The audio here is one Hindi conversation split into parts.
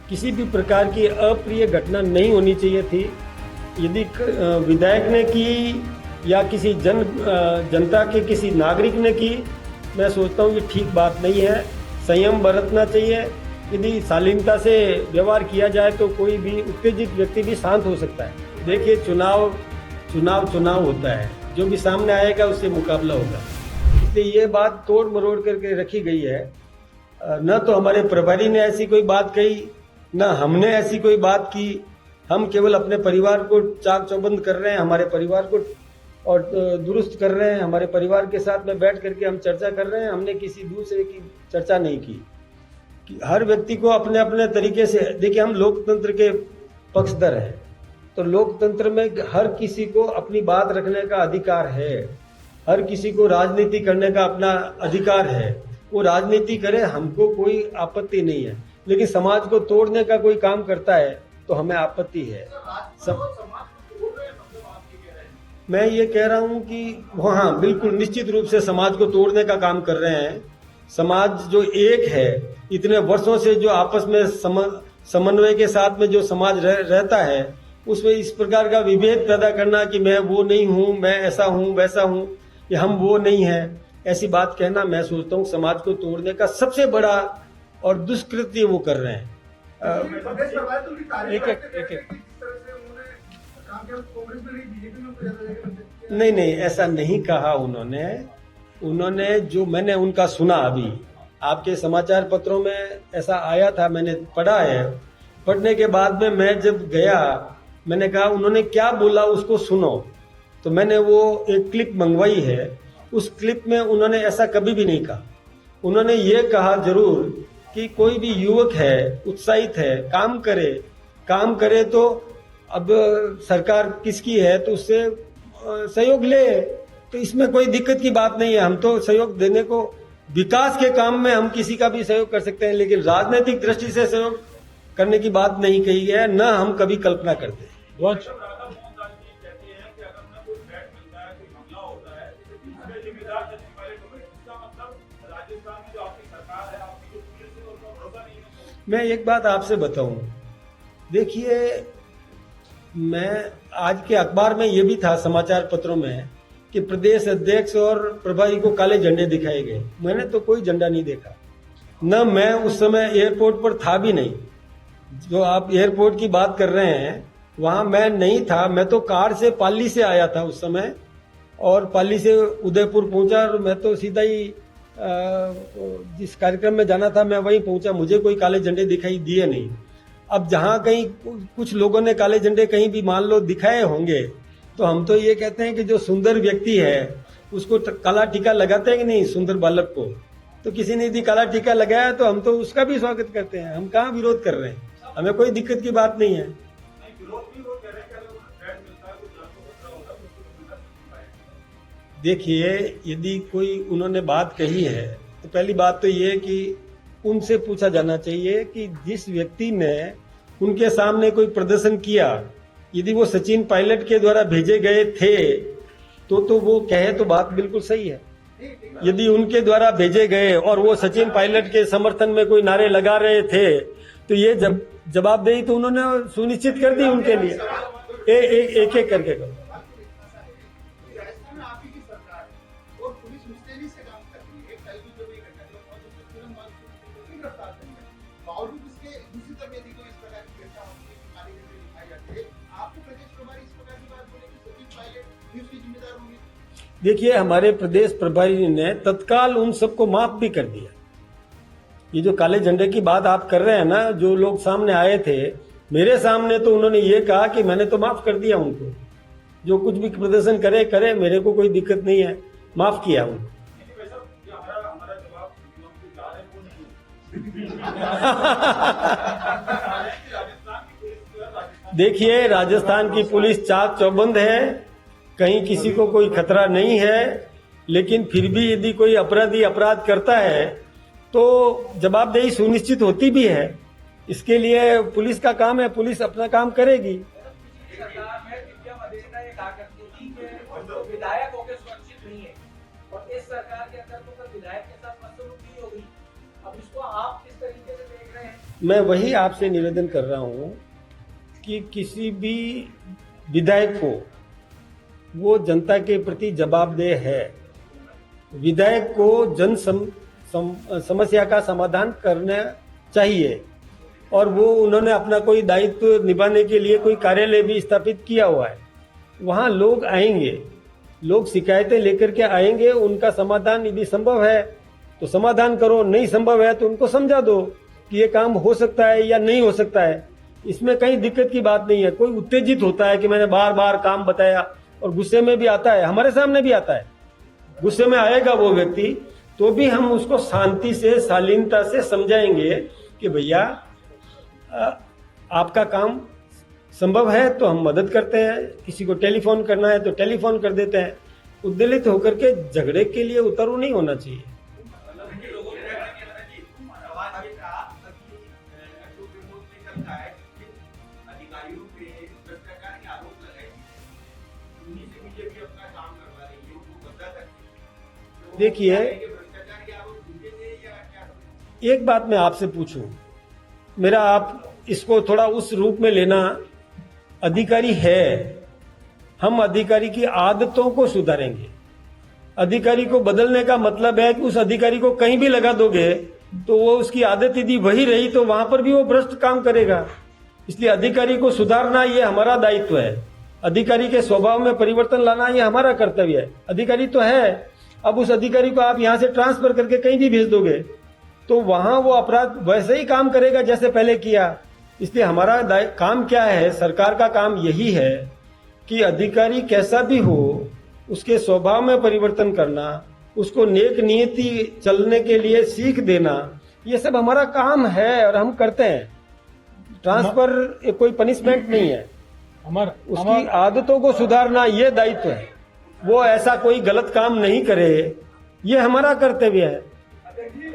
किसी भी प्रकार की अप्रिय घटना नहीं होनी चाहिए थी। यदि विधायक ने की या किसी जनता के किसी नागरिक ने की, मैं सोचता हूँ कि ठीक बात नहीं है। संयम बरतना चाहिए। यदि शालीनता से व्यवहार किया जाए तो कोई भी उत्तेजित व्यक्ति भी शांत हो सकता है। देखिए, चुनाव होता है, जो भी सामने आएगा उससे मुकाबला होगा। इसलिए ये बात तोड़ मरोड़ करके रखी गई है। न तो हमारे प्रभारी ने ऐसी कोई बात कही, न हमने ऐसी कोई बात की। हम केवल अपने परिवार को चाक चौबंद कर रहे हैं, हमारे परिवार को और दुरुस्त कर रहे हैं। हमारे परिवार के साथ में बैठ करके हम चर्चा कर रहे हैं। हमने किसी दूसरे की चर्चा नहीं की। हर व्यक्ति को अपने अपने तरीके से, देखिए, हम लोकतंत्र के पक्षधर हैं, तो लोकतंत्र में हर किसी को अपनी बात रखने का अधिकार है। हर किसी को राजनीति करने का अपना अधिकार है। वो राजनीति करे, हमको कोई आपत्ति नहीं है। लेकिन समाज को तोड़ने का कोई काम करता है तो हमें आपत्ति है। मैं ये कह रहा हूँ कि हाँ, बिल्कुल निश्चित रूप से समाज को तोड़ने का काम कर रहे हैं। समाज जो एक है, इतने वर्षों से जो आपस में समन्वय के साथ में जो समाज रहता है, उसमें इस प्रकार का विभेद पैदा करना कि मैं वो नहीं हूँ, मैं ऐसा हूँ, वैसा हूँ, या हम वो नहीं है, ऐसी बात कहना, मैं सोचता हूँ समाज को तोड़ने का सबसे बड़ा और दुष्कृत्य वो कर रहे हैं। नहीं, ऐसा नहीं कहा उन्होंने जो मैंने उनका सुना, अभी आपके समाचार पत्रों में ऐसा आया था, मैंने पढ़ा है। पढ़ने के बाद में मैं जब गया, मैंने कहा उन्होंने क्या बोला उसको सुनो। तो मैंने वो एक क्लिप मंगवाई है। उस क्लिप में उन्होंने ऐसा कभी भी नहीं कहा। उन्होंने ये कहा जरूर कि कोई भी युवक है, उत्साहित है, काम करे तो अब सरकार किसकी है तो उससे सहयोग ले, तो इसमें कोई दिक्कत की बात नहीं है। हम तो सहयोग देने को, विकास के काम में हम किसी का भी सहयोग कर सकते हैं, लेकिन राजनीतिक दृष्टि से सहयोग करने की बात नहीं कही है, न हम कभी कल्पना करते हैं। मैं एक बात आपसे बताऊं, देखिए, मैं आज के अखबार में ये भी था, समाचार पत्रों में, कि प्रदेश अध्यक्ष और प्रभारी को काले झंडे दिखाए गए। मैंने तो कोई झंडा नहीं देखा, न मैं उस समय एयरपोर्ट पर था भी नहीं। जो आप एयरपोर्ट की बात कर रहे हैं, वहां मैं नहीं था। मैं तो कार से पाली से आया था उस समय, और पाली से उदयपुर पहुंचा, और मैं तो सीधा ही जिस कार्यक्रम में जाना था मैं वहीं पहुंचा। मुझे कोई काले झंडे दिखाई दिए नहीं। अब जहां कहीं कुछ लोगों ने काले झंडे कहीं भी मान लो दिखाए होंगे, तो हम तो ये कहते हैं कि जो सुंदर व्यक्ति है उसको काला टीका लगाते हैं कि नहीं, सुंदर बालक को। तो किसी ने यदि काला टीका लगाया तो हम तो उसका भी स्वागत करते हैं। हम कहाँ विरोध कर रहे हैं, हमें कोई दिक्कत की बात नहीं है। देखिए, यदि कोई उन्होंने बात कही है तो पहली बात तो ये कि उनसे पूछा जाना चाहिए कि जिस व्यक्ति ने उनके सामने कोई प्रदर्शन किया, यदि वो सचिन पायलट के द्वारा भेजे गए थे तो वो कहे तो बात बिल्कुल सही है। यदि उनके द्वारा भेजे गए और वो सचिन पायलट के समर्थन में कोई नारे लगा रहे थे, तो ये जवाबदेही तो उन्होंने सुनिश्चित कर दी उनके लिए। एक एक करके करो। देखिए, हमारे प्रदेश प्रभारी ने तत्काल उन सबको माफ भी कर दिया। ये जो काले झंडे की बात आप कर रहे हैं ना, जो लोग सामने आए थे मेरे सामने, तो उन्होंने ये कहा कि मैंने तो माफ कर दिया उनको, जो कुछ भी प्रदर्शन करे, मेरे को कोई दिक्कत नहीं है, माफ किया उनको। देखिए, राजस्थान की पुलिस चाक चौबंद है, कहीं किसी को कोई खतरा नहीं है। लेकिन फिर भी यदि कोई अपराधी अपराध करता है तो जवाबदेही सुनिश्चित होती भी है। इसके लिए पुलिस का काम है, पुलिस अपना काम करेगी। विधायक होकर सुरक्षित नहीं है, और इस सरकार के अंदर तो विधायक के साथ मसरूफ नहीं होगी। अब इसको आप किस तरीके से देख रहे हैं? मैं वही आपसे निवेदन कर रहा हूं कि किसी भी विधायक को वो जनता के प्रति जवाबदेह है। विधायक को समस्या का समाधान करना चाहिए और वो उन्होंने अपना कोई दायित्व निभाने के लिए कोई कार्यालय भी स्थापित किया हुआ है। वहां लोग आएंगे, लोग शिकायतें लेकर के आएंगे, उनका समाधान यदि संभव है तो समाधान करो, नहीं संभव है तो उनको समझा दो कि ये काम हो सकता है या नहीं हो सकता है। इसमें कहीं दिक्कत की बात नहीं है। कोई उत्तेजित होता है कि मैंने बार बार काम बताया और गुस्से में भी आता है, हमारे सामने भी आता है, गुस्से में आएगा वो व्यक्ति, तो भी हम उसको शांति से शालीनता से समझाएंगे कि भैया आपका काम संभव है तो हम मदद करते हैं, किसी को टेलीफोन करना है तो टेलीफोन कर देते हैं। उद्वेलित होकर के झगड़े के लिए उतरू नहीं होना चाहिए। देखिए, एक बात मैं आपसे पूछूं, मेरा आप इसको थोड़ा उस रूप में लेना, अधिकारी है, हम अधिकारी की आदतों को सुधारेंगे। अधिकारी को बदलने का मतलब है कि उस अधिकारी को कहीं भी लगा दोगे तो वो उसकी आदत यदि वही रही तो वहां पर भी वो भ्रष्ट काम करेगा। इसलिए अधिकारी को सुधारना ये हमारा दायित्व है। अधिकारी के स्वभाव में परिवर्तन लाना ये हमारा कर्तव्य है। अधिकारी तो है, अब उस अधिकारी को आप यहां से ट्रांसफर करके कहीं भी भेज दोगे तो वहां वो अपराध वैसे ही काम करेगा जैसे पहले किया। इसलिए हमारा काम क्या है, सरकार का काम यही है कि अधिकारी कैसा भी हो उसके स्वभाव में परिवर्तन करना, उसको नेक नियति चलने के लिए सीख देना, ये सब हमारा काम है और हम करते हैं। ट्रांसफर कोई पनिशमेंट नहीं है, उसकी आदतों को सुधारना ये दायित्व है। वो ऐसा कोई गलत काम नहीं करे, ये हमारा कर्तव्य है। देखिए,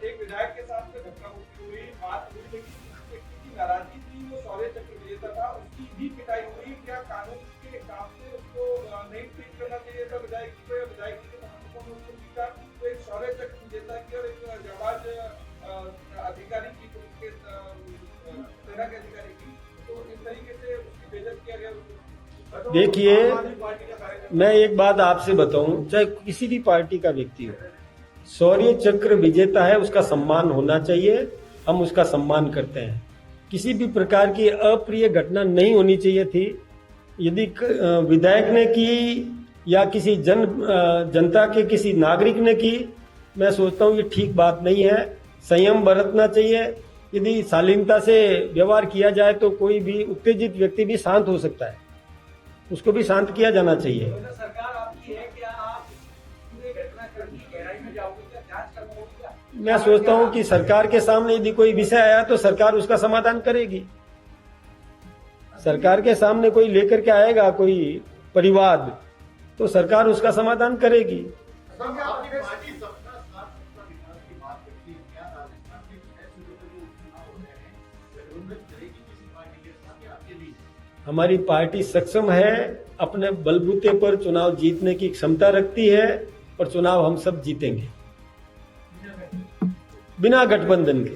एक विधायक के साथ घटना हुई, बात हुई, लेकिन उस व्यक्ति की नाराजगी थी, वो शौर्य चक्र विजेता था, उसकी भी पिटाई हुई। क्या कानून के हिसाब से उसको नहीं ट्रीट करना चाहिए था विधायक को, या विधायक के समर्थकों ने उसको पीटा? तो एक शौर्य चक्र विजेता की और एक जाबाज अधिकारी की, सेना के अधिकारी की, तो इस तरीके से उसकी बेइज्जत किया गया। देखिए, मैं एक बात आपसे बताऊं, चाहे किसी भी पार्टी का व्यक्ति हो, शौर्य चक्र विजेता है, उसका सम्मान होना चाहिए, हम उसका सम्मान करते हैं। किसी भी प्रकार की अप्रिय घटना नहीं होनी चाहिए थी। यदि विधायक ने की या किसी जनता के किसी नागरिक ने की, मैं सोचता हूं ये ठीक बात नहीं है। संयम बरतना चाहिए। यदि शालीनता से व्यवहार किया जाए तो कोई भी उत्तेजित व्यक्ति भी शांत हो सकता है, उसको भी शांत किया जाना चाहिए। सरकार आपकी है, क्या आप पूरे घटना की गहराई में जाओगे, क्या जांच करवाओगे? मैं सोचता हूं कि सरकार के सामने यदि कोई विषय आया तो सरकार उसका समाधान करेगी। सरकार के सामने कोई लेकर के आएगा कोई परिवाद, तो सरकार उसका समाधान करेगी। हमारी पार्टी सक्षम है, अपने बलबूते पर चुनाव जीतने की क्षमता रखती है और चुनाव हम सब जीतेंगे बिना गठबंधन के।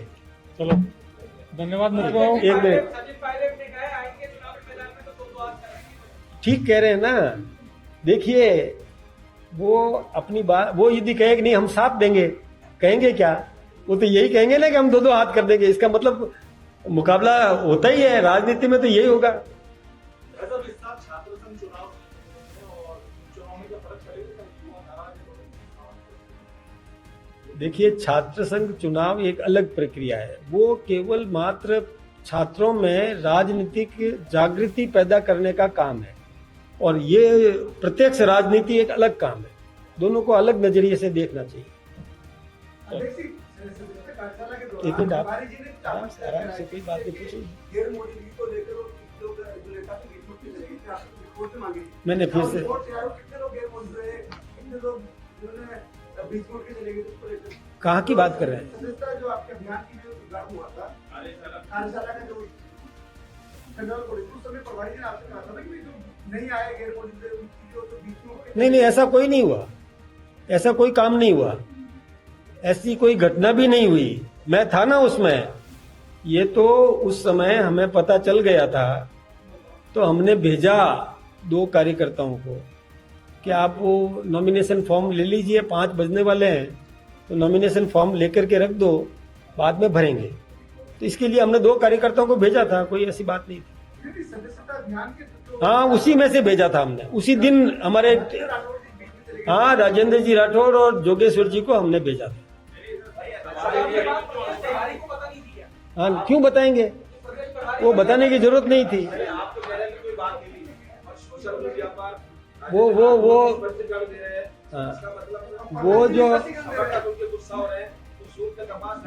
चलो, धन्यवाद मित्रों। एक मिनट, ठीक कह रहे हैं ना। देखिए, वो अपनी बात, वो यदि कहे कि नहीं हम साथ देंगे, कहेंगे क्या? वो तो यही कहेंगे ना कि हम दो हाथ कर देंगे। इसका मतलब मुकाबला होता ही है, राजनीति में तो यही होगा। देखिए, छात्र संघ चुनाव एक अलग प्रक्रिया है। वो केवल मात्र छात्रों में राजनीतिक जागृति पैदा करने का काम है और ये प्रत्यक्ष राजनीति एक अलग काम है। दोनों को अलग नजरिए से देखना चाहिए। एक मिनट, आप आराम से कोई बात नहीं पूछिए। मैंने फिर से कहाँ की बात कर रहे हैं? जो आपके अभियान की जो उद्घाटन हुआ था, कार्यशाला का जो उस समय प्रभारी ने आपसे कहा था ना कि जो नहीं आए गैर मौजूद उनकी जो बीच में। नहीं, ऐसा कोई नहीं हुआ, ऐसा कोई काम नहीं हुआ, ऐसी कोई घटना भी नहीं हुई। मैं था ना उसमें, ये तो उस समय हमें पता चल गया था, तो हमने भेजा 2 कार्यकर्ताओं को कि आप वो नॉमिनेशन फॉर्म ले लीजिए, 5 बजने वाले हैं, तो नॉमिनेशन फॉर्म लेकर के रख दो, बाद में भरेंगे। तो इसके लिए हमने 2 कार्यकर्ताओं को भेजा था, कोई ऐसी बात नहीं थी। सदस्यता अभियान के हाँ, उसी में से भेजा था हमने, उसी दिन हमारे, हाँ, राजेंद्र जी राठौड़ और जोगेश्वर जी को हमने भेजा था। हाँ, क्यों बताएंगे, वो बताने की जरूरत नहीं थी। वो हाँ, वो जो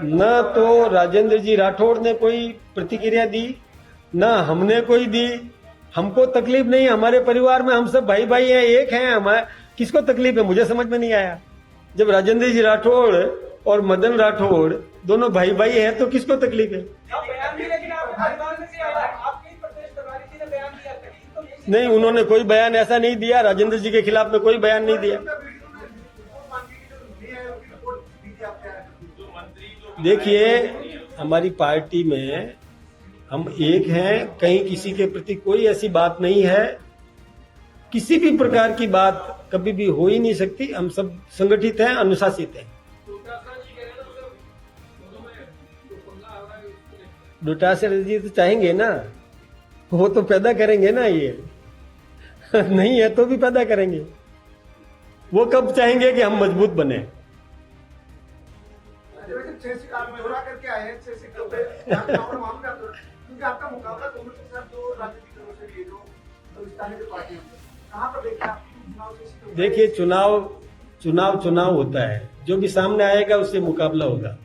न तो राजेंद्र जी राठौड़ ने कोई प्रतिक्रिया दी, न हमने कोई दी। हमको तकलीफ नहीं, हमारे परिवार में हम सब भाई भाई हैं, एक हैं। हमारे किसको तकलीफ है, मुझे समझ में नहीं आया। जब राजेंद्र जी राठौड़ और मदन राठौड़ दोनों भाई भाई हैं, तो किसको तकलीफ है? नहीं, उन्होंने कोई बयान ऐसा नहीं दिया, राजेंद्र जी के खिलाफ में कोई बयान नहीं दिया। देखिए, हमारी पार्टी में हम एक हैं, कहीं किसी के प्रति कोई ऐसी बात नहीं है। किसी भी प्रकार की बात कभी भी हो ही नहीं सकती। हम सब संगठित हैं, अनुशासित हैं। डोटासरा जी तो चाहेंगे ना, वो तो पैदा करेंगे ना, ये नहीं है तो भी पैदा करेंगे। वो कब चाहेंगे कि हम मजबूत बने? करके आए हैं, क्योंकि आपका मुकाबला कांग्रेस के साथ 2 राजनीतिक दलों से भी, जो इस तरह की पार्टी, कहाँ पर देखिए आप? देखिए, चुनाव होता है, जो भी सामने आएगा उससे मुकाबला होगा।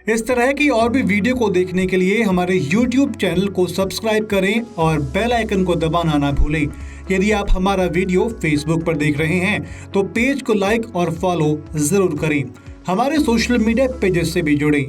इस तरह की और भी वीडियो को देखने के लिए हमारे YouTube चैनल को सब्सक्राइब करें और बेल आइकन को दबाना ना भूलें। यदि आप हमारा वीडियो Facebook पर देख रहे हैं तो पेज को लाइक और फॉलो जरूर करें। हमारे सोशल मीडिया पेजेस से भी जुड़ें।